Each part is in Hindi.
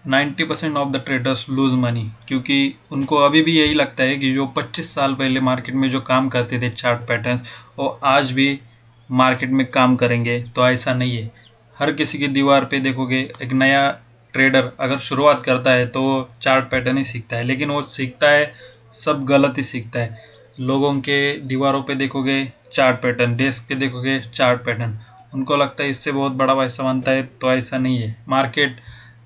90% of the traders lose money, क्योंकि उनको अभी भी यही लगता है कि जो 25 साल पहले मार्केट में जो काम करते थे चार्ट पैटर्न्स, वो आज भी मार्केट में काम करेंगे। तो ऐसा नहीं है। हर किसी की दीवार पे देखोगे, एक नया ट्रेडर अगर शुरुआत करता है तो वो चार्ट पैटर्न ही सीखता है, लेकिन वो सीखता है सब गलत ही सीखता है। लोगों के दीवारों पे देखोगे चार्ट पैटर्न, डेस्क पे देखोगे चार्ट पैटर्न, उनको लगता है इससे बहुत बड़ा पैसा बनता है। तो ऐसा नहीं है। मार्केट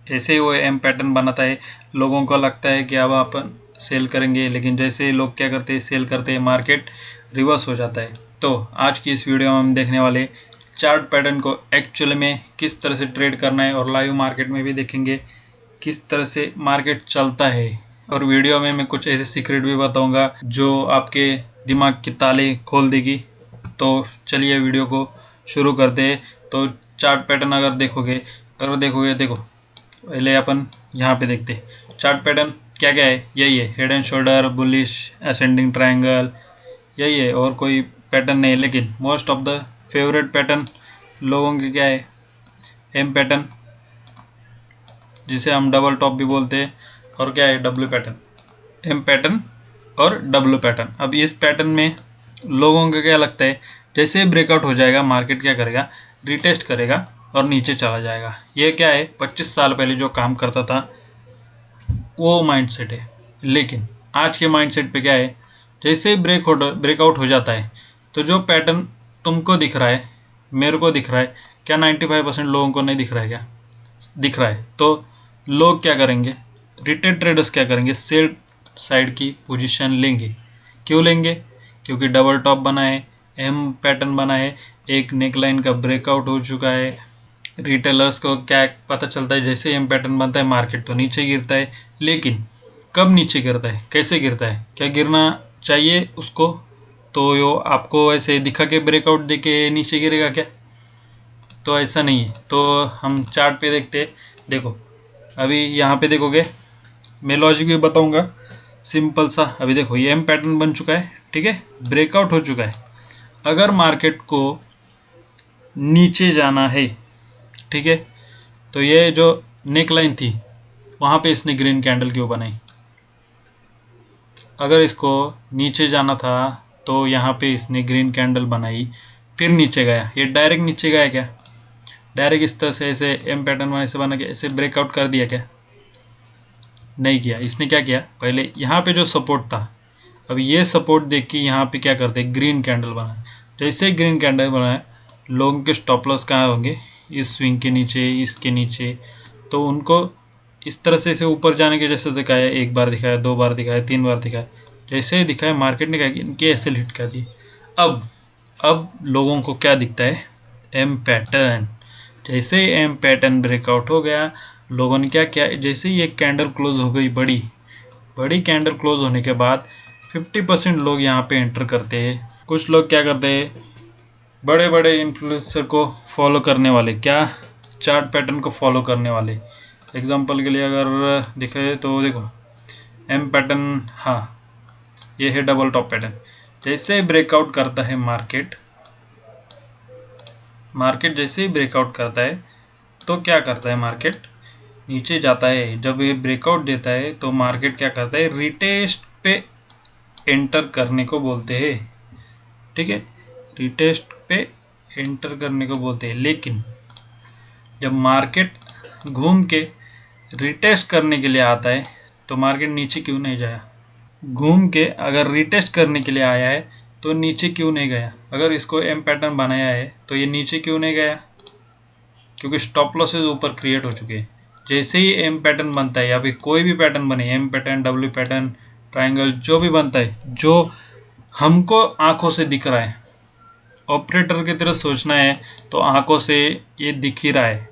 जैसे ही वो एम पैटर्न बनाता है, लोगों को लगता है कि अब अपन सेल करेंगे, लेकिन जैसे ही लोग क्या करते हैं, सेल करते हैं, मार्केट रिवर्स हो जाता है। तो आज की इस वीडियो में हम देखने वाले चार्ट पैटर्न को एक्चुअल में किस तरह से ट्रेड करना है, और लाइव मार्केट में भी देखेंगे किस तरह से मार्केट चलता है। और वीडियो में मैं कुछ ऐसे सीक्रेट भी बताऊंगा जो आपके दिमाग के ताले खोल देगी। तो चलिए वीडियो को शुरू करते हैं। तो चार्ट पैटर्न अगर देखोगे देखो, पहले अपन यहाँ पे देखते हैं चार्ट पैटर्न क्या क्या है। यही है, head and shoulder, bullish, ascending triangle, यही है, और कोई पैटर्न नहीं है। लेकिन most of the favourite pattern लोगों के क्या है, एम पैटर्न, जिसे हम डबल टॉप भी बोलते हैं, और क्या है, डब्ल्यू पैटर्न। एम पैटर्न और डब्ल्यू पैटर्न। अब इस पैटर्न में लोगों को क्या लगता है, जैसे ब्रेकआउट हो जाएगा मार्केट क्या करेगा, रिटेस्ट करेगा और नीचे चला जाएगा। ये क्या है, 25 साल पहले जो काम करता था वो माइंडसेट है। लेकिन आज के माइंडसेट पे क्या है, जैसे ब्रेकआउट हो जाता है तो जो पैटर्न तुमको दिख रहा है, मेरे को दिख रहा है, क्या 95% लोगों को नहीं दिख रहा है? क्या दिख रहा है? तो लोग क्या करेंगे, रिटेल ट्रेडर्स क्या करेंगे, सेल साइड की पोजीशन लेंगे। क्यों लेंगे? क्योंकि डबल टॉप बना है, एम पैटर्न बना है, एक नेकलाइन का ब्रेकआउट हो चुका है। रिटेलर्स को क्या पता चलता है, जैसे एम पैटर्न बनता है मार्केट तो नीचे गिरता है। लेकिन कब नीचे गिरता है, कैसे गिरता है, क्या गिरना चाहिए उसको? तो यो आपको ऐसे दिखा के ब्रेकआउट दे के नीचे गिरेगा क्या? तो ऐसा नहीं है। तो हम चार्ट पे देखते हैं। देखो अभी यहाँ पे देखोगे, मैं लॉजिक भी बताऊंगा सिंपल सा। अभी देखो ये एम पैटर्न बन चुका है, ठीक है, ब्रेकआउट हो चुका है। अगर मार्केट को नीचे जाना है, ठीक है, तो ये जो नेक लाइन थी वहाँ पे इसने ग्रीन कैंडल क्यों बनाई? अगर इसको नीचे जाना था तो यहाँ पे इसने ग्रीन कैंडल बनाई, फिर नीचे गया। ये डायरेक्ट नीचे गया क्या? डायरेक्ट इस तरह से ऐसे एम पैटर्न में ऐसे बना के ऐसे ब्रेकआउट कर दिया क्या? नहीं किया। इसने क्या किया, पहले यहाँ पे जो सपोर्ट था, अब ये सपोर्ट देख के यहाँ पे क्या करते, ग्रीन कैंडल बनाए। जैसे ग्रीन कैंडल बनाए, लोगों के स्टॉप लॉस कहाँ होंगे, इस स्विंग के नीचे, इसके नीचे। तो उनको इस तरह से ऊपर जाने के जैसे दिखाया, एक बार दिखाया, 2 बार दिखाया, 3 बार दिखाया, जैसे ही दिखाया मार्केट ने कहा कि इनके ऐसे हिट कर दी। अब लोगों को क्या दिखता है, एम पैटर्न। जैसे ही एम पैटर्न ब्रेकआउट हो गया, लोगों ने क्या किया, जैसे ही एक कैंडल क्लोज हो गई, बड़ी कैंडल क्लोज होने के बाद 50% लोग यहाँ पे एंटर करते हैं। कुछ लोग क्या करते हैं, बड़े बड़े इन्फ्लुएंसर को फॉलो करने वाले, क्या चार्ट पैटर्न को फॉलो करने वाले। एग्जांपल के लिए अगर दिखे तो देखो एम पैटर्न, हाँ ये है डबल टॉप पैटर्न। जैसे ब्रेकआउट करता है मार्केट जैसे ही ब्रेकआउट करता है तो क्या करता है, मार्केट नीचे जाता है। जब ये ब्रेकआउट देता है तो मार्केट क्या करता है, रिटेस्ट पे एंटर करने को बोलते हैं, ठीक है, रिटेस्ट पे एंटर करने को बोलते हैं। लेकिन जब मार्केट घूम के रिटेस्ट करने के लिए आता है तो मार्केट नीचे क्यों नहीं जाया? घूम के अगर रिटेस्ट करने के लिए आया है तो नीचे क्यों नहीं गया? अगर इसको एम पैटर्न बनाया है तो ये नीचे क्यों नहीं गया? क्योंकि स्टॉप लॉसेज ऊपर क्रिएट हो चुके हैं। जैसे ही एम पैटर्न बनता है या फिर कोई भी पैटर्न बने, M pattern, W pattern, triangle, जो भी बनता है, जो हमको आंखों से दिख रहा है, ऑपरेटर की तरह सोचना है तो आंखों से ये दिख ही रहा है,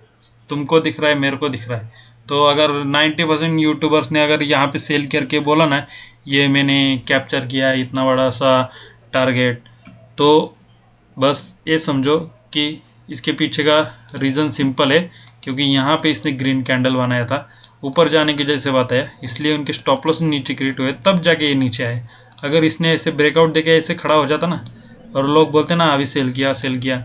तुमको दिख रहा है, मेरे को दिख रहा है। तो अगर 90% यूट्यूबर्स ने अगर यहाँ पे सेल करके बोला ना, ये मैंने कैप्चर किया इतना बड़ा सा टारगेट, तो बस ये समझो कि इसके पीछे का रीज़न सिंपल है, क्योंकि यहाँ पे इसने ग्रीन कैंडल बनाया था, ऊपर जाने की जैसे बात है, इसलिए उनके स्टॉप लॉस नीचे क्रिएट हुए, तब जाके ये नीचे आए। अगर इसने ऐसे ब्रेकआउट देके ऐसे खड़ा हो जाता ना, और लोग बोलते ना अभी सेल किया,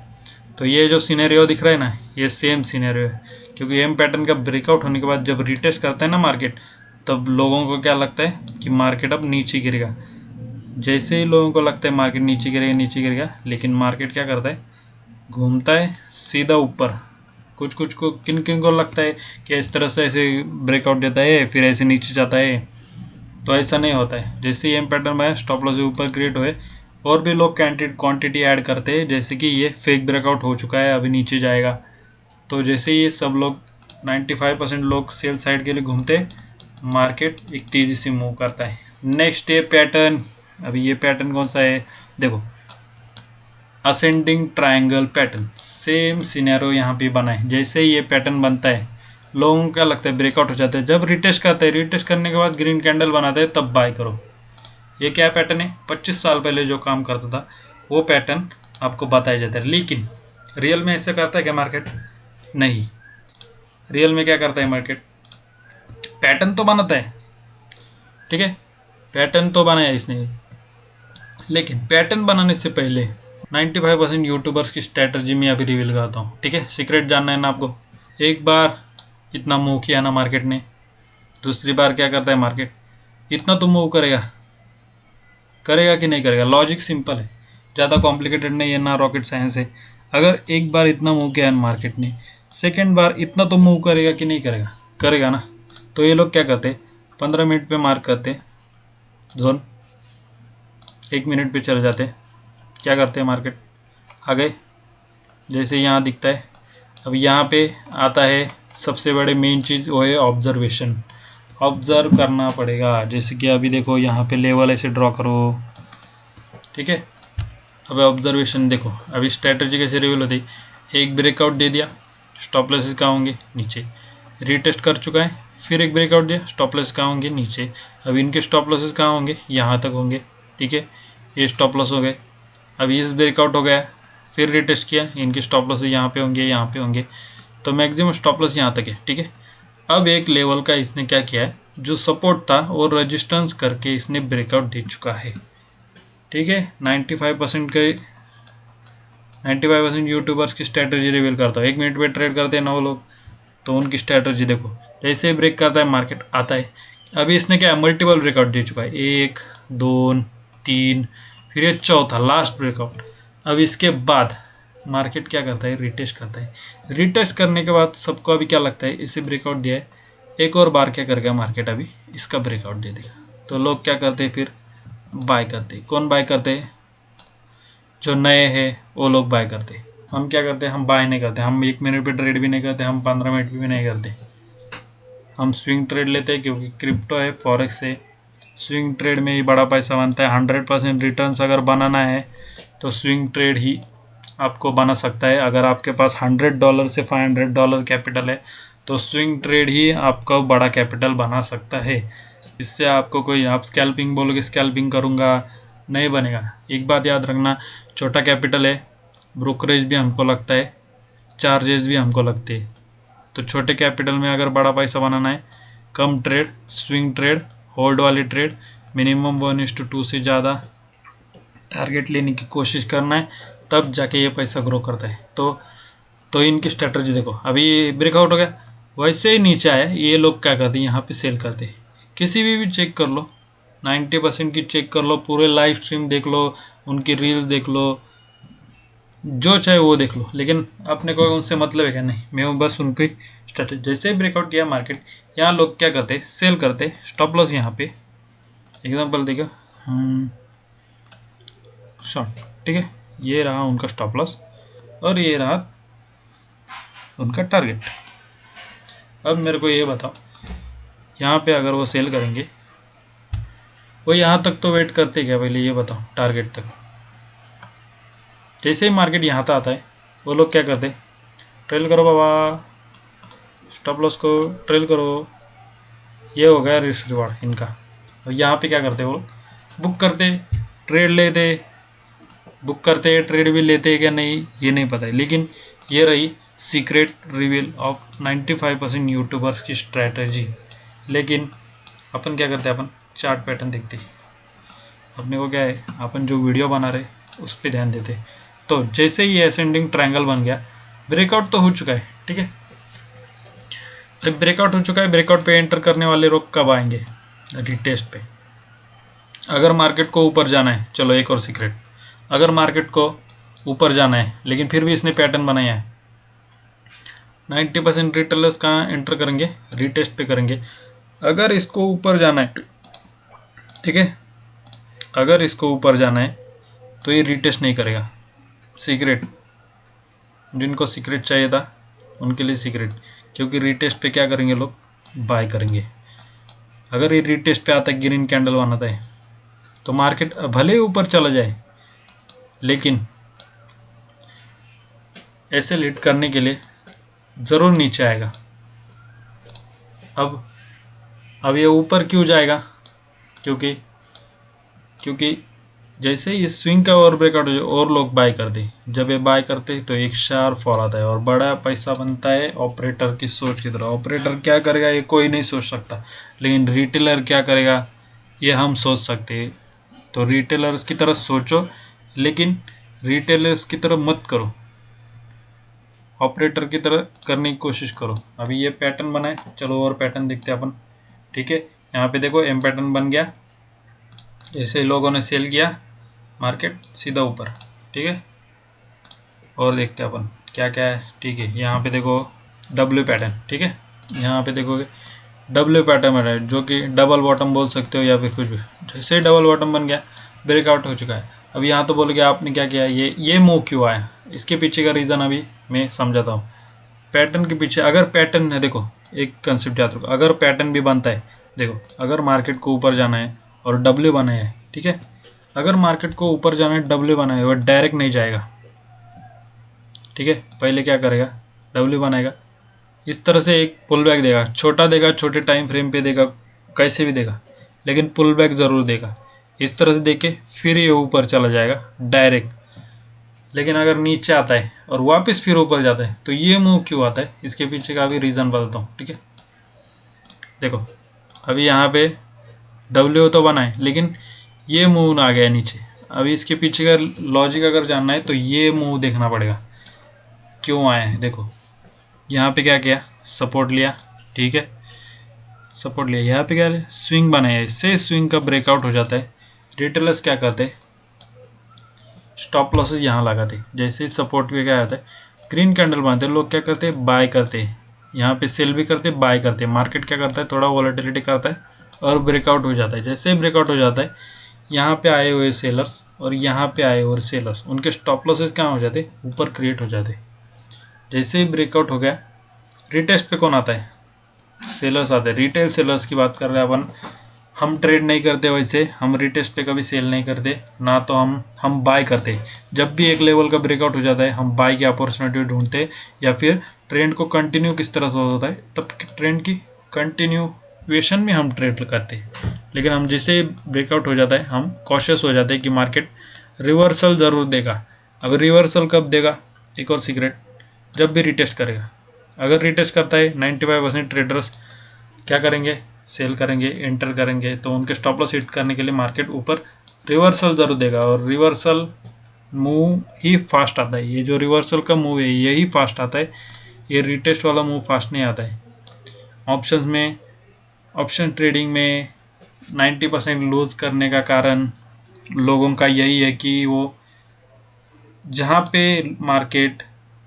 तो ये जो सिनेरियो दिख रहा है ना, ये सेम सिनेरियो है। क्योंकि एम पैटर्न का ब्रेकआउट होने के बाद जब रिटेस्ट करते हैं ना मार्केट, तब लोगों को क्या लगता है कि मार्केट अब नीचे गिरेगा। जैसे ही लोगों को लगता है मार्केट नीचे गिरेगा, लेकिन मार्केट क्या करता है, घूमता है सीधा ऊपर। कुछ कुछ को किन किन को लगता है कि इस तरह से ऐसे ब्रेकआउट देता है फिर ऐसे नीचे जाता है, तो ऐसा नहीं होता है। जैसे ही एम पैटर्न में स्टॉप लॉस ऊपर क्रिएट हुए, और भी लोग क्वांटिटी ऐड करते हैं, जैसे कि ये फेक ब्रेकआउट हो चुका है, अभी नीचे जाएगा। तो जैसे ये सब लोग 95% लोग सेल साइड के लिए घूमते, मार्केट एक तेज़ी से मूव करता है। नेक्स्ट ये पैटर्न, अभी ये पैटर्न कौन सा है, देखो ascending triangle pattern. Same scenario यहाँ पे बना है। जैसे ही ये पैटर्न बनता है, लोगों को क्या लगता है ब्रेकआउट हो जाता है, जब रिटेस्ट करते हैं, रिटेस्ट करने के बाद ग्रीन कैंडल बनाते हैं, तब बाय करो। ये क्या पैटर्न है, 25 साल पहले जो काम करता था वो पैटर्न आपको बताया जाता है। लेकिन रियल में ऐसे करता है क्या मार्केट? नहीं। रियल में क्या करता है मार्केट, पैटर्न तो बनाता है, ठीक है, पैटर्न तो बनाया इसने, लेकिन पैटर्न बनाने से पहले 95% यूट्यूबर्स की स्ट्रैटेजी मैं अभी रिवील करता हूँ, ठीक है। सीक्रेट जानना है ना आपको। एक बार इतना मूव किया ना मार्केट ने, दूसरी बार क्या करता है मार्केट, इतना तो मूव करेगा कि नहीं करेगा। लॉजिक सिंपल है, ज़्यादा कॉम्प्लिकेटेड नहीं है, ना रॉकेट साइंस है। अगर एक बार इतना मूव किया है मार्केट ने, सेकेंड बार इतना तो मूव करेगा कि नहीं करेगा, करेगा ना। तो ये लोग क्या करते, 15 मिनट पे मार्क करते जोन, 1 मिनट पे चले जाते, क्या करते हैं मार्केट आ गए, जैसे यहाँ दिखता है। अब यहाँ पे आता है सबसे बड़े मेन चीज़, वो है ऑब्जर्वेशन। ऑब्जर्व करना पड़ेगा। जैसे कि अभी देखो यहाँ पे लेवल ऐसे ड्रॉ करो, ठीक है। अब ऑब्जर्वेशन देखो, अभी स्ट्रैटेजी कैसे रिवील होती है। एक ब्रेकआउट दे दिया, स्टॉप लॉसेस कहाँ होंगे, नीचे। रीटेस्ट कर चुका है, फिर एक ब्रेकआउट दिया, स्टॉप लॉस कहाँ होंगे, नीचे। अब इनके स्टॉप लॉसेस कहाँ होंगे, यहाँ तक होंगे, ठीक है। ये स्टॉप लॉस हो गए। अभी इस ब्रेकआउट हो गया, फिर रिटेस्ट किया, इनके स्टॉप लॉस यहाँ पे होंगे, यहाँ पे होंगे। तो मैक्सिमम स्टॉप लॉस यहाँ तक है, ठीक है। अब एक लेवल का इसने क्या किया है, जो सपोर्ट था और रेजिस्टेंस करके इसने ब्रेकआउट दे चुका है, ठीक है। 95% यूट्यूबर्स की स्ट्रैटेजी रिवील करता है। 1 मिनट पे ट्रेड करते हैं 9 लोग, तो उनकी स्ट्रैटेजी देखो। जैसे ही ब्रेक करता है मार्केट आता है, अभी इसने क्या मल्टीपल ब्रेकआउट दे चुका है, 1 2 3, फिर ये चौथा लास्ट ब्रेकआउट। अब इसके बाद मार्केट क्या करता है, रिटेस्ट करता है। रिटेस्ट करने के बाद सबको अभी क्या लगता है, इसे ब्रेकआउट दिया है, एक और बार क्या करेगा मार्केट, अभी इसका ब्रेकआउट दे देगा। तो लोग क्या करते हैं, फिर बाय करते हैं। कौन बाय करते हैं, जो नए हैं वो लोग बाय करते हैं। हम क्या करते हैं, हम बाय नहीं करते। हम 1 मिनट पे ट्रेड भी नहीं करते, हम 15 मिनट भी नहीं करते। हम स्विंग ट्रेड लेते हैं, क्योंकि क्रिप्टो है, फॉरेक्स है, स्विंग ट्रेड में ही बड़ा पैसा बनता है। 100% रिटर्न्स अगर बनाना है तो स्विंग ट्रेड ही आपको बना सकता है। अगर आपके पास $100 से $500 कैपिटल है, तो स्विंग ट्रेड ही आपका बड़ा कैपिटल बना सकता है। इससे आपको कोई, आप स्कैल्पिंग बोलोगे स्कैल्पिंग करूँगा, नहीं बनेगा। एक बात याद रखना, छोटा कैपिटल है, ब्रोकरेज भी हमको लगता है, चार्जेस भी हमको लगते हैं। तो छोटे कैपिटल में अगर बड़ा पैसा बनाना है, कम ट्रेड, स्विंग ट्रेड, होल्ड वाली ट्रेड, मिनिमम 1:2 से ज़्यादा टारगेट लेने की कोशिश करना है, तब जाके ये पैसा ग्रो करता है। तो इनकी स्ट्रेटजी देखो, अभी ब्रेकआउट हो गया, वैसे ही नीचे आया, ये लोग क्या करते हैं, यहाँ पे सेल करते हैं। किसी भी चेक कर लो, 90% की चेक कर लो, पूरे लाइव स्ट्रीम देख लो, उनकी रील्स देख लो, जो चाहे वो देख लो, लेकिन अपने को उनसे मतलब है क्या, नहीं। मैं बस उनकी स्ट्रेटजी, जैसे ब्रेकआउट किया मार्केट, यहाँ लोग क्या करते, सेल करते, स्टॉप लॉस यहाँ पे एग्जांपल देखो, शॉर्ट, ठीक है। ये रहा उनका स्टॉप लॉस और ये रहा उनका टारगेट। अब मेरे को ये बताओ, यहाँ पे अगर वो सेल करेंगे, वो यहाँ तक तो वेट करते क्या, पहले ये बताओ, टारगेट तक। जैसे ही मार्केट यहाँ तक आता है, वो लोग क्या करते, ट्रेल करो बाबा, स्टॉप लॉस को ट्रेल करो, ये हो गया रिस्क रिवार्ड इनका। और यहाँ पे क्या करते, वो बुक करते, ट्रेड लेते, बुक करते, ट्रेड भी लेते क्या नहीं, ये नहीं पता है। लेकिन ये रही सीक्रेट रिवील ऑफ 95% यूट्यूबर्स की स्ट्रैटेजी। लेकिन अपन क्या करते हैं, अपन चार्ट पैटर्न देखते हैं। अपने को क्या है, अपन जो वीडियो बना रहे उस पर ध्यान देते। तो जैसे ही असेंडिंग ट्रायंगल बन गया, ब्रेकआउट तो हो चुका है, ठीक है। अब ब्रेकआउट हो चुका है, ब्रेकआउट पे एंटर करने वाले लोग कब आएंगे? रिटेस्ट पे। अगर मार्केट को ऊपर जाना है, चलो एक और सीक्रेट, अगर मार्केट को ऊपर जाना है लेकिन फिर भी इसने पैटर्न बनाया है, 90% रिटेलर्स कहाँ एंटर करेंगे? रिटेस्ट पे करेंगे। अगर इसको ऊपर जाना है, ठीक है, अगर इसको ऊपर जाना है तो ये रिटेस्ट नहीं करेगा। सीक्रेट, जिनको सीक्रेट चाहिए था उनके लिए सीक्रेट, क्योंकि रिटेस्ट पे क्या करेंगे लोग? बाय करेंगे। अगर ये रिटेस्ट पे आता है, ग्रीन कैंडल बनाता है, तो मार्केट भले ही ऊपर चला जाए लेकिन ऐसे लीड करने के लिए ज़रूर नीचे आएगा। अब ये ऊपर क्यों जाएगा? क्योंकि जैसे ये स्विंग का और ब्रेकआउट हो जाए और लोग बाय कर दे, जब ये बाय करते हैं तो एक शार्प फॉल आता है और बड़ा पैसा बनता है ऑपरेटर की सोच की तरह। ऑपरेटर क्या करेगा ये कोई नहीं सोच सकता, लेकिन रिटेलर क्या करेगा ये हम सोच सकते हैं। तो रिटेलर्स की तरह सोचो, लेकिन रिटेलर्स की तरह मत करो, ऑपरेटर की तरह करने की कोशिश करो। अभी ये पैटर्न बना है, चलो और पैटर्न देखते हैं अपन, ठीक है। यहाँ पे देखो एम पैटर्न बन गया, जैसे लोगों ने सेल किया मार्केट सीधा ऊपर, ठीक है। और देखते हैं अपन क्या क्या है, ठीक है। यहाँ पे देखो डब्ल्यू पैटर्न, ठीक है, यहाँ पे देखोगे डब्ल्यू पैटर्न है जो कि डबल बॉटम बोल सकते हो या फिर कुछ भी। जैसे डबल बॉटम बन गया, ब्रेकआउट हो चुका है। अब यहाँ तो बोलोगे आपने क्या किया, ये मूव क्यों आया? इसके पीछे का रीज़न अभी मैं समझाता हूँ। पैटर्न के पीछे अगर पैटर्न है, देखो एक कंसेप्ट याद रखो, अगर पैटर्न भी बनता है, देखो अगर मार्केट को ऊपर जाना है और डब्ल्यू बनाया है, ठीक है, अगर मार्केट को ऊपर जाना है डब्ल्यू बनाया है, वो डायरेक्ट नहीं जाएगा, ठीक है। पहले क्या करेगा? डब्ल्यू बनाएगा, इस तरह से एक पुल बैक देगा, छोटा देगा, छोटे टाइम फ्रेम पे देगा, कैसे भी देगा, लेकिन पुल बैक ज़रूर देगा। इस तरह से देके फिर ये ऊपर चला जाएगा डायरेक्ट। लेकिन अगर नीचे आता है और वापस फिर ऊपर जाता है तो ये मूव क्यों आता है? इसके पीछे का भी रीज़न बताता हूँ, ठीक है। देखो अभी यहाँ पे डब्ल्यू तो बना है लेकिन ये मूव आ गया नीचे। अभी इसके पीछे का लॉजिक अगर जानना है तो ये मूव देखना पड़ेगा, क्यों आया है। देखो यहाँ पे क्या किया, सपोर्ट लिया, ठीक है, सपोर्ट लिया, यहाँ पे क्या लिया, स्विंग बनाया, इससे स्विंग का ब्रेकआउट हो जाता है। रिटेलर्स क्या करते हैं, स्टॉप लॉसेस यहाँ लगाते, जैसे सपोर्ट पे क्या आता है, ग्रीन कैंडल बनाते हैं, लोग क्या करते हैं, बाय करते हैं, यहाँ पे सेल भी करते हैं, बाय करते हैं। मार्केट क्या करता है, थोड़ा वॉलेटिलिटी करता है और ब्रेकआउट हो जाता है। जैसे ही ब्रेकआउट हो जाता है, यहाँ पे आए हुए सेलर्स और यहाँ पे आए हुए सेलर्स, उनके स्टॉप लॉसेस कहाँ हो जाते, ऊपर क्रिएट हो जाते। जैसे ही ब्रेकआउट हो गया, रिटेस्ट पे कौन आता है, सेलर्स आते हैं। रिटेल सेलर्स की बात कर रहे हैं अपन, हम ट्रेड नहीं करते, वैसे हम रिटेस्ट पे कभी सेल नहीं करते ना, तो हम बाय करते। जब भी एक लेवल का ब्रेकआउट हो जाता है हम बाय की अपॉर्चुनिटी ढूंढते, या फिर ट्रेंड को कंटिन्यू किस तरह से होता है तब ट्रेंड की कंटिन्यूएशन में हम ट्रेड करते हैं। लेकिन हम जैसे ब्रेकआउट हो जाता है हम कॉशियस हो जाते हैं कि मार्केट रिवर्सल ज़रूर देगा। अब रिवर्सल कब देगा, एक और सीक्रेट, जब भी रिटेस्ट करेगा। अगर रिटेस्ट करता है 95% ट्रेडर्स क्या करेंगे, सेल करेंगे, एंटर करेंगे, तो उनके स्टॉप लॉस हिट करने के लिए मार्केट ऊपर रिवर्सल ज़रूर देगा। और रिवर्सल मूव ही फास्ट आता है, ये जो रिवर्सल का मूव है यही फास्ट आता है, ये रिटेस्ट वाला मूव फास्ट नहीं आता है। ऑप्शंस में, ऑप्शन ट्रेडिंग में 90% लूज़ करने का कारण लोगों का यही है कि वो जहाँ पे मार्केट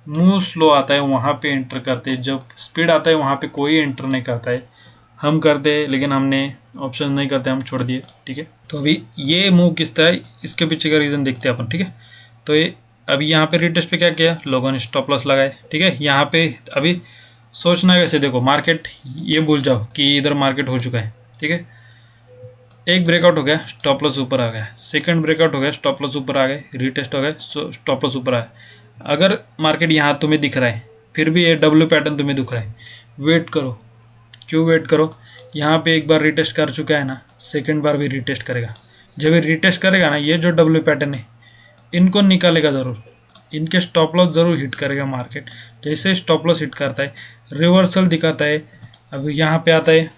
मूव स्लो आता है वहाँ पे एंटर करते हैं, जब स्पीड आता है वहाँ पे कोई एंटर नहीं करता है। हम करते हैं लेकिन हमने ऑप्शन नहीं करते, हम छोड़ दिए, ठीक है। तो अभी ये मूव किस तरह, इसके पीछे का रीज़न देखते हैं अपन, ठीक है। तो ये अभी यहाँ पे रिटेस्ट पे क्या किया, लोगों ने स्टॉप लॉस लगाए, ठीक है। यहाँ पे अभी सोचना कैसे, देखो मार्केट, ये भूल जाओ कि इधर मार्केट हो चुका है, ठीक है। एक ब्रेकआउट हो गया, स्टॉप लॉस ऊपर आ गया, सेकंड ब्रेकआउट हो गया, स्टॉप लॉस ऊपर आ गए, रिटेस्ट हो गया, स्टॉप लॉस ऊपर आ गया। अगर मार्केट यहाँ तुम्हें दिख रहा है फिर भी ये डब्ल्यू पैटर्न तुम्हें दिख रहा है, वेट करो। क्यों वेट करो, यहाँ पे एक बार रिटेस्ट कर चुका है ना, सेकंड बार भी रिटेस्ट करेगा। जब ये रिटेस्ट करेगा ना, ये जो डब्ल्यू पैटर्न है इनको निकालेगा ज़रूर, इनके स्टॉप लॉस ज़रूर हिट करेगा मार्केट। जैसे स्टॉप लॉस हिट करता है रिवर्सल दिखाता है। अब यहाँ पे आता है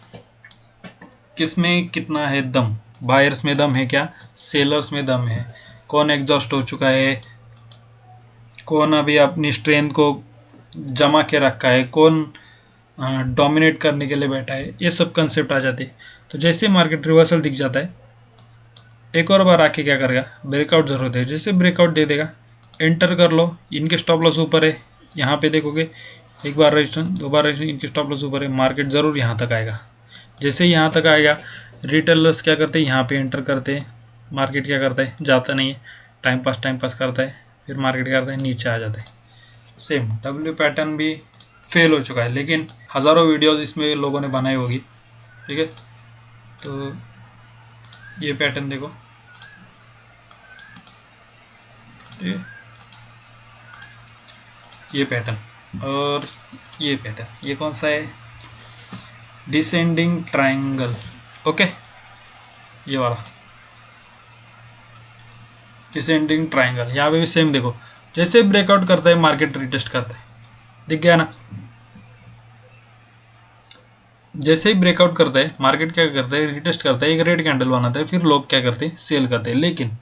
किस में कितना है दम, बायर्स में दम है क्या, सेलर्स में दम है, कौन एग्जॉस्ट हो चुका है, कौन अभी अपनी स्ट्रेंथ को जमा के रखा है, कौन डोमिनेट करने के लिए बैठा है, ये सब कंसेप्ट आ जाते हैं। तो जैसे मार्केट रिवर्सल दिख जाता है, एक और बार आके क्या करेगा, ब्रेकआउट ज़रूरत है, जैसे ब्रेकआउट दे देगा एंटर कर लो। इनके स्टॉप लॉस ऊपर है, यहाँ पे देखोगे एक बार रजिस्ट्रेशन, दो बार रजिस्ट्रेशन, इनके स्टॉप लॉस ऊपर है, मार्केट ज़रूर यहाँ तक आएगा। जैसे यहाँ तक आएगा, रिटेलर्स क्या करते हैं, यहाँ पे एंटर करते हैं, मार्केट क्या करता है, जाता नहीं है, टाइम पास करता है, फिर मार्केट क्या करता है, नीचे आ जाता है। सेम डब्ल्यू पैटर्न भी फेल हो चुका है, लेकिन हज़ारों वीडियोस इसमें लोगों ने बनाई होगी, ठीक है। तो ये पैटर्न देखो, ठीक है, ये पैटर्न और ये पैटर्न, ये कौन सा है, डिसेंडिंग ट्रायंगल, ओके, ये वाला डिसेंडिंग ट्रायंगल। यहाँ पे भी सेम देखो, जैसे ब्रेकआउट करता है मार्केट रिटेस्ट करता है, दिख गया ना। जैसे ही ब्रेकआउट करता है मार्केट क्या करता है, रिटेस्ट करता है, एक रेड कैंडल बनाता है, फिर लोग क्या करते हैं, सेल करते हैं। लेकिन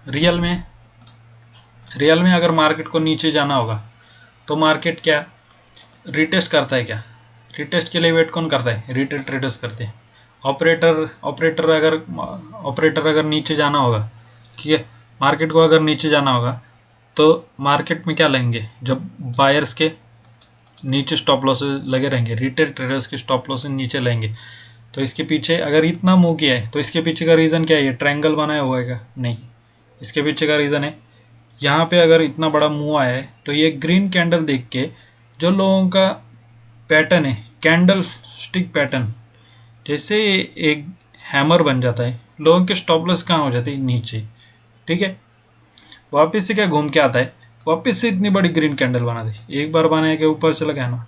रियल में अगर मार्केट को नीचे जाना होगा तो मार्केट क्या रिटेस्ट करता है, क्या रिटेस्ट के लिए वेट कौन करता है, रिटेल ट्रेडर्स करते हैं। ऑपरेटर अगर नीचे जाना होगा, ठीक है, मार्केट को अगर नीचे जाना होगा तो मार्केट में क्या लगेंगे, जब बायर्स के नीचे स्टॉप लॉस लगे रहेंगे, रिटेल ट्रेडर्स के स्टॉप लॉस नीचे लेंगे। तो इसके पीछे अगर इतना मूव किया है तो इसके पीछे का रीज़न क्या है, ये ट्रायंगल बनाया हुआ है क्या, नहीं, इसके पीछे का रीज़न है, यहाँ पे अगर इतना बड़ा मूव आया है तो ये ग्रीन कैंडल देख के जो लोगों का पैटर्न है, कैंडल स्टिक पैटर्न, जैसे एक हैमर बन जाता है, लोगों के स्टॉप लॉस कहाँ हो जाते हैं, नीचे, ठीक है। वापस से क्या घूम के आता है, वापस से इतनी बड़ी ग्रीन कैंडल बना दे, एक बार बनाने के ऊपर चला गया ना,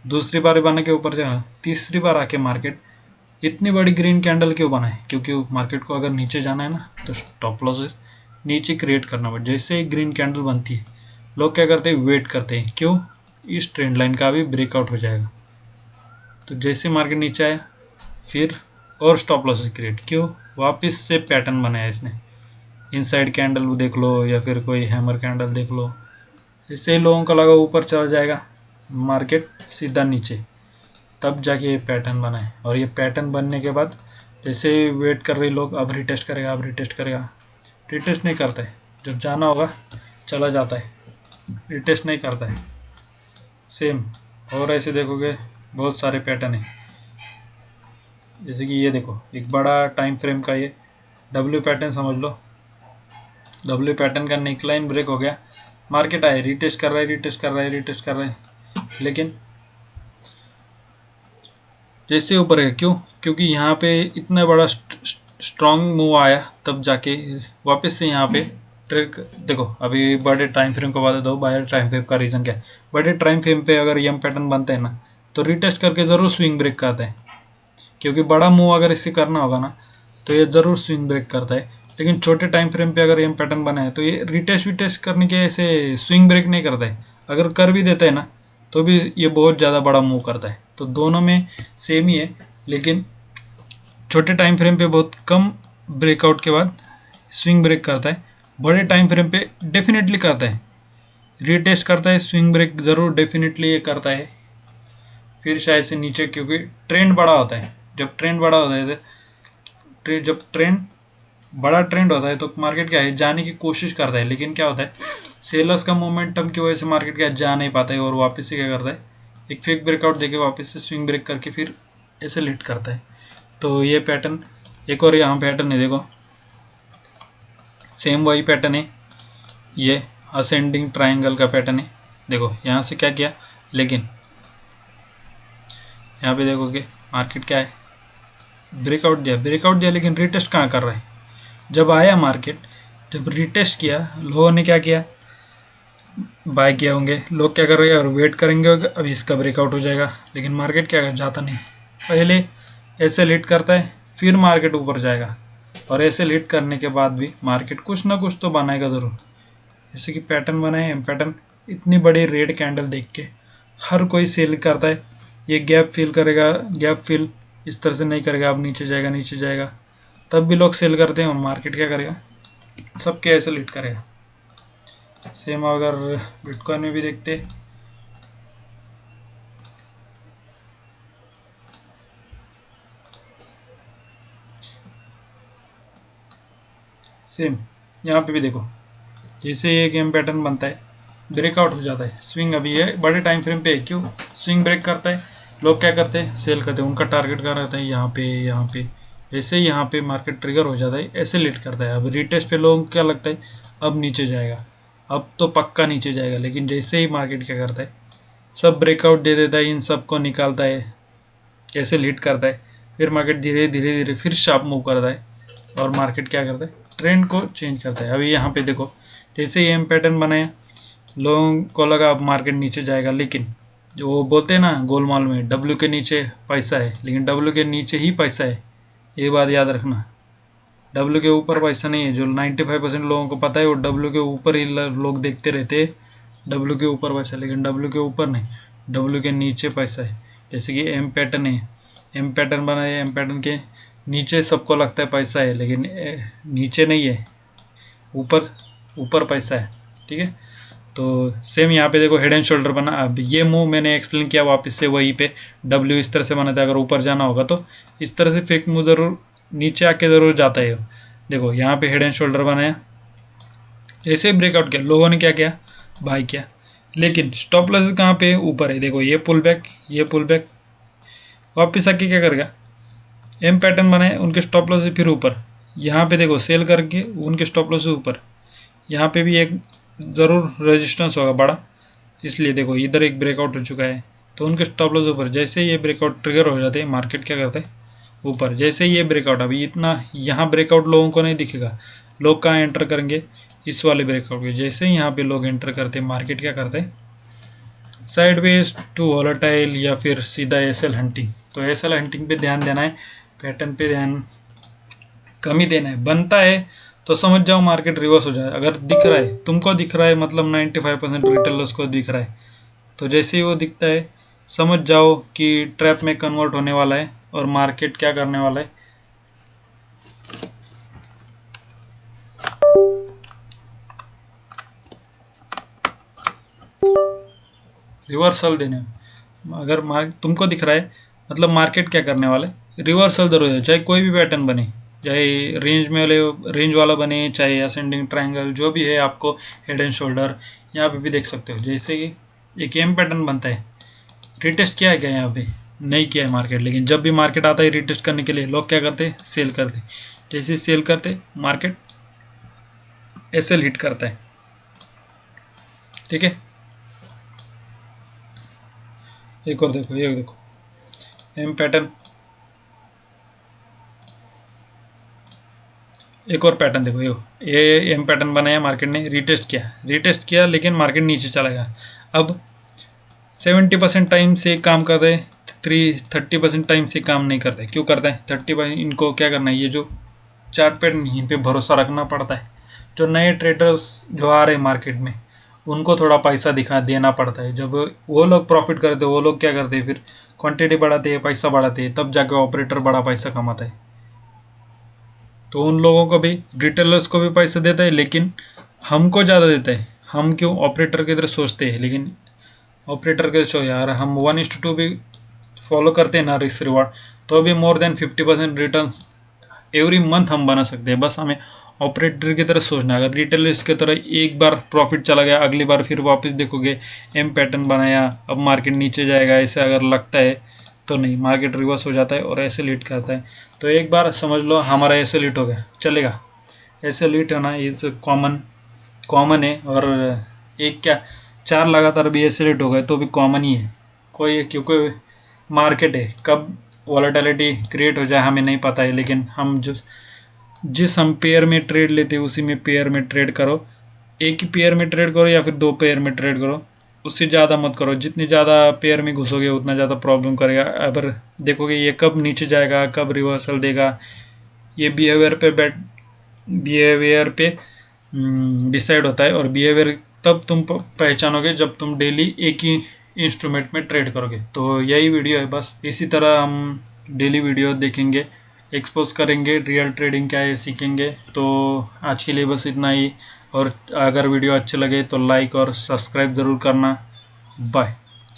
दूसरी बार बनाने के ऊपर चला, तीसरी बार आके मार्केट इतनी बड़ी ग्रीन कैंडल क्यों बनाए, क्योंकि मार्केट को अगर नीचे जाना है ना तो स्टॉप लॉस नीचे क्रिएट करना पड़े। जैसे ही ग्रीन कैंडल बनती है लोग क्या करते हैं, वेट करते हैं, क्यों, इस ट्रेंड लाइन का भी ब्रेकआउट हो जाएगा। तो जैसे मार्केट नीचे आया फिर और स्टॉप लॉसेस क्रिएट, क्यों, वापस से पैटर्न बनाया इसने, इनसाइड कैंडल देख लो या फिर कोई हैमर कैंडल देख लो, इससे लोगों का लगा ऊपर चला जाएगा, मार्केट सीधा नीचे, तब जाके ये पैटर्न बनाए। और ये पैटर्न बनने के बाद जैसे वेट कर रहे लोग, अब रिटेस्ट करेगा, रिटेस्ट नहीं करता है, जब जाना होगा चला जाता है, रिटेस्ट नहीं करता है। सेम और ऐसे देखोगे बहुत सारे पैटर्न हैं, जैसे कि ये देखो, एक बड़ा टाइम फ्रेम का ये डब्ल्यू पैटर्न समझ लो, डब्ल्यू पैटर्न का नेक लाइन ब्रेक हो गया, मार्केट आए, रिटेस्ट कर रहा है, लेकिन जैसे ऊपर है, क्यों, क्योंकि यहाँ पे इतना बड़ा स्ट्रॉन्ग मूव आया, तब जाके वापस से यहाँ पे ट्रेड। देखो अभी बड़े टाइम फ्रेम को बता दो, बड़े टाइम फ्रेम का रीज़न क्या है, बड़े टाइम फ्रेम पे अगर यम पैटर्न बनता है ना तो रिटेस्ट करके ज़रूर स्विंग ब्रेक करता है, क्योंकि बड़ा मूव अगर इसे करना होगा ना तो ये ज़रूर स्विंग ब्रेक करता है। लेकिन छोटे टाइम फ्रेम पे अगर यम पैटर्न बना है तो ये रिटेस्ट करने के ऐसे स्विंग ब्रेक नहीं करता है, अगर कर भी देता है ना तो भी ये बहुत ज़्यादा बड़ा मूव करता है। तो दोनों में सेम ही है, लेकिन छोटे टाइम फ्रेम पे बहुत कम ब्रेकआउट के बाद स्विंग ब्रेक करता है, बड़े टाइम फ्रेम पे डेफिनेटली करता है, रिटेस्ट करता है, स्विंग ब्रेक ज़रूर डेफिनेटली ये करता है, फिर शायद से नीचे, क्योंकि ट्रेंड बड़ा होता है। जब ट्रेंड बड़ा होता है जब बड़ा ट्रेंड होता है तो मार्केट क्या है, जाने की कोशिश करता है, लेकिन क्या होता है, सेलर्स का मोमेंटम की वजह से मार्केट क्या जा नहीं पाता है, और वापस से क्या करता है, एक फेक ब्रेकआउट देके वापस से स्विंग ब्रेक करके फिर ऐसे लिट करता है। तो ये पैटर्न, एक और यहाँ पैटर्न है, देखो सेम वही पैटर्न है, ये असेंडिंग ट्रायंगल का पैटर्न है। देखो यहाँ से क्या किया, लेकिन यहाँ पे देखोगे मार्केट क्या है, ब्रेकआउट दिया, लेकिन रिटेस्ट कहाँ कर रहा है, जब आया मार्केट, जब रिटेस्ट किया, लोगों ने क्या किया, बाय किया होंगे, लोग क्या कर रहे हैं और वेट करेंगे अभी इसका ब्रेकआउट हो जाएगा, लेकिन मार्केट क्या जाता नहीं, पहले ऐसे लीड करता है फिर मार्केट ऊपर जाएगा, और ऐसे लीड करने के बाद भी मार्केट कुछ ना कुछ तो बनाएगा ज़रूर। जैसे कि पैटर्न बनाए, पैटर्न इतनी बड़ी रेड कैंडल देख के हर कोई सेल करता है, ये गैप फिल करेगा, गैप फिल इस तरह से नहीं करेगा, अब नीचे जाएगा, तब भी लोग सेल करते हैं, और मार्केट क्या करेगा, सबके ऐसे लीड करेगा। सेम अगर बिटकॉइन में भी देखते, सेम यहाँ पे भी देखो, जैसे ये गेम पैटर्न बनता है ब्रेकआउट हो जाता है, स्विंग अभी ये बड़े टाइम फ्रेम पे है, क्यों स्विंग ब्रेक करता है, लोग क्या करते हैं सेल करते हैं, उनका टारगेट कहाँ रहता है यहाँ पे यहाँ पे, जैसे यहाँ पे मार्केट ट्रिगर हो जाता है ऐसे लेट करता है। अब रीटेस्ट पे लोगों को क्या लगता है अब नीचे जाएगा, अब तो पक्का नीचे जाएगा, लेकिन जैसे ही मार्केट क्या करता है सब ब्रेकआउट दे देता है, इन सब को निकालता है, ऐसे लीड करता है, फिर मार्केट धीरे धीरे धीरे फिर शार्प मूव करता है और मार्केट क्या करता है ट्रेंड को चेंज करता है। अभी यहाँ पे देखो जैसे ही एम पैटर्न बनाया लोगों को लगा अब मार्केट नीचे जाएगा, लेकिन जो वो बोलते हैं ना गोलमाल में डब्ल्यू के नीचे पैसा है, लेकिन डब्ल्यू के नीचे ही पैसा है, ये बात याद रखना। डब्ल्यू के ऊपर पैसा नहीं है, जो 95% लोगों को पता है वो डब्ल्यू के ऊपर ही लोग देखते रहते हैं, डब्ल्यू के ऊपर पैसा, लेकिन डब्ल्यू के ऊपर नहीं, डब्ल्यू के नीचे पैसा है। जैसे कि एम पैटर्न है, एम पैटर्न बना है, एम पैटर्न के नीचे सबको लगता है पैसा है, लेकिन नीचे नहीं है, ऊपर ऊपर पैसा है, ठीक है। तो सेम यहाँ पे देखो हेड एंड शोल्डर बना, अब ये मूव मैंने एक्सप्लेन किया वापस से वहीं पे, डब्ल्यू इस तरह से बना था, अगर ऊपर जाना होगा तो इस तरह से फेक मूव ज़रूर नीचे आके ज़रूर जाता है। देखो यहाँ पे हेड एंड शोल्डर बनाया, ऐसे ब्रेकआउट किया, लोगों ने क्या किया बाय किया, लेकिन स्टॉप लॉस कहाँ पे ऊपर है, देखो ये पुल बैक, ये पुल बैक, वापस आके क्या करेगा एम पैटर्न बनाए, उनके स्टॉप लॉस से फिर ऊपर, यहाँ पे देखो सेल करके उनके स्टॉप लॉस से ऊपर, यहाँ पे भी एक ज़रूर रेजिस्टेंस होगा बड़ा, इसलिए देखो इधर एक ब्रेकआउट हो चुका है तो उनके स्टॉप लॉस ऊपर, जैसे ये ब्रेकआउट ट्रिगर हो जाते हैं मार्केट क्या करता है ऊपर, जैसे ये ब्रेकआउट, अभी इतना यहाँ ब्रेकआउट लोगों को नहीं दिखेगा, लोग कहाँ एंटर करेंगे इस वाले ब्रेकआउट में, जैसे ही यहाँ पे लोग एंटर करते हैं मार्केट क्या करता है साइडवेज टू वॉलेटाइल या फिर सीधा एसएल हंटिंग। तो एसएल हंटिंग पे ध्यान देना है, पैटर्न पे ध्यान कम ही देना है, बनता है तो समझ जाओ मार्केट रिवर्स हो जाए, अगर दिख रहा है तुमको दिख रहा है मतलब 95% रिटेलर्स को दिख रहा है, तो जैसे ही वो दिखता है समझ जाओ कि ट्रैप में कन्वर्ट होने वाला है और मार्केट क्या करने वाला है रिवर्सल देने। अगर तुमको दिख रहा है मतलब मार्केट क्या करने वाला है रिवर्सल जरूर है, चाहे कोई भी पैटर्न बने, चाहे रेंज वाला बने, चाहे असेंडिंग ट्रायंगल, जो भी है आपको हेड एंड शोल्डर यहाँ पे भी देख सकते हो। जैसे कि एक एम पैटर्न बनता है, रिटेस्ट किया है क्या यहाँ पे नहीं किया है मार्केट, लेकिन जब भी मार्केट आता है रिटेस्ट करने के लिए लोग क्या करते हैं सेल करते, जैसे सेल करते मार्केट एसएल हिट करता है, ठीक है। एक और देखो, ये देखो एम पैटर्न, एक और पैटर्न देखो, ये एम पैटर्न बनाया मार्केट ने, रिटेस्ट किया लेकिन मार्केट नीचे चला गया। अब 70% टाइम से काम कर रहे, 30% टाइम से काम नहीं करते, क्यों करते हैं 30%, इनको क्या करना है, ये जो चार्ट पैटर्न इन पे भरोसा रखना पड़ता है, जो नए ट्रेडर्स जो आ रहे हैं मार्केट में उनको थोड़ा पैसा दिखा देना पड़ता है, जब वो लोग प्रॉफिट करते हैं वो लोग क्या करते हैं फिर क्वांटिटी बढ़ाते हैं, पैसा बढ़ाते हैं, तब जाके ऑपरेटर बड़ा पैसा कमाता है। तो उन लोगों को भी रिटेलर्स को भी पैसा देता है, लेकिन हमको ज़्यादा देता है, हम क्यों ऑपरेटर की तरह सोचते हैं, लेकिन ऑपरेटर के सो यार हम 1:2 भी फॉलो करते हैं ना रिस्क रिवार्ड, तो भी more than 50% return every month हम बना सकते हैं। बस हमें ऑपरेटर की तरह सोचना है, अगर रिटेलर्स की तरह एक बार प्रॉफिट चला गया अगली बार फिर वापस देखोगे एम पैटर्न बनाया अब मार्केट नीचे जाएगा, ऐसे अगर लगता है तो नहीं, मार्केट रिवर्स हो जाता है और ऐसे लीड करता है। तो एक बार समझ लो हमारा ऐसे लीड हो गया चलेगा, ऐसे लीड होना इज कॉमन है, और एक क्या 4 लगातार भी ऐसे लीड हो गए तो भी कॉमन ही है, कोई क्योंकि मार्केट है, कब वॉलेटिलिटी क्रिएट हो जाए हमें नहीं पता है, लेकिन हम जिस हम पेयर में ट्रेड लेते हैं उसी में पेयर में ट्रेड करो, एक ही पेयर में ट्रेड करो या फिर 2 पेयर में ट्रेड करो, उससे ज़्यादा मत करो, जितनी ज़्यादा पेयर में घुसोगे उतना ज़्यादा प्रॉब्लम करेगा। अगर देखोगे ये कब नीचे जाएगा कब रिवर्सल देगा, ये बिहेवियर पे डिसाइड होता है, और बिहेवियर तब तुम पहचानोगे जब तुम डेली एक ही इंस्ट्रूमेंट में ट्रेड करोगे। तो यही वीडियो है, बस इसी तरह हम डेली वीडियो देखेंगे, एक्सपोज करेंगे, रियल ट्रेडिंग क्या है सीखेंगे। तो आज के लिए बस इतना ही, और अगर वीडियो अच्छे लगे तो लाइक और सब्सक्राइब ज़रूर करना। बाय।